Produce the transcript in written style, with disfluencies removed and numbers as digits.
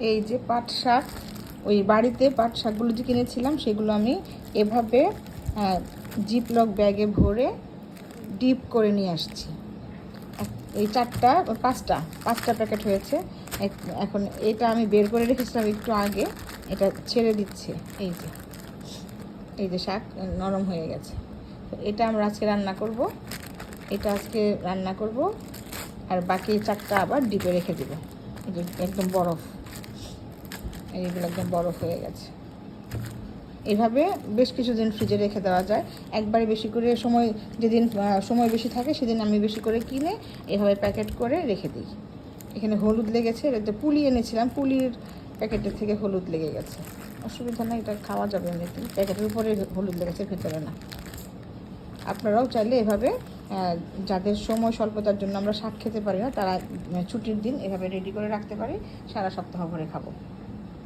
এই যে পাট শাক, ওই বাড়িতে পাট শাকগুলো যে কিনেছিলাম সেগুলো আমি এভাবে জিপলক ব্যাগে ভরে ডিপ করে নিয়ে আসছি। এই পাঁচটা প্যাকেট হয়েছে। এখন এটা আমি বের করে রেখেছিলাম একটু আগে, এটা ছেড়ে দিচ্ছে। এই যে শাক নরম হয়ে গেছে। তো এটা আমরা আজকে রান্না করব, আর বাকি 4টা আবার ডিপে রেখে দেবো। এই যে একদম বরফ, এইগুলো একদম বরফ হয়ে গেছে। এভাবে বেশ কিছুদিন ফ্রিজে রেখে দেওয়া যায়। একবারে বেশি করে যেদিন সময় বেশি থাকে সেদিন আমি বেশি করে কিনে এভাবে প্যাকেট করে রেখে দিই। এখানে হলুদ লেগেছে, এটা পুলি এনেছিলাম, পুলির প্যাকেটের থেকে হলুদ লেগে গেছে। অসুবিধা নেই, এটা খাওয়া যাবে এমনিতে। প্যাকেটের উপরে হলুদ লেগেছে, ভেতরে না। আপনারাও চাইলে এভাবে, যাদের সময় স্বল্পতার জন্য আমরা শাক খেতে পারি না, তারা ছুটির দিন এভাবে রেডি করে রাখতে পারি, সারা সপ্তাহ ভরে খাবো।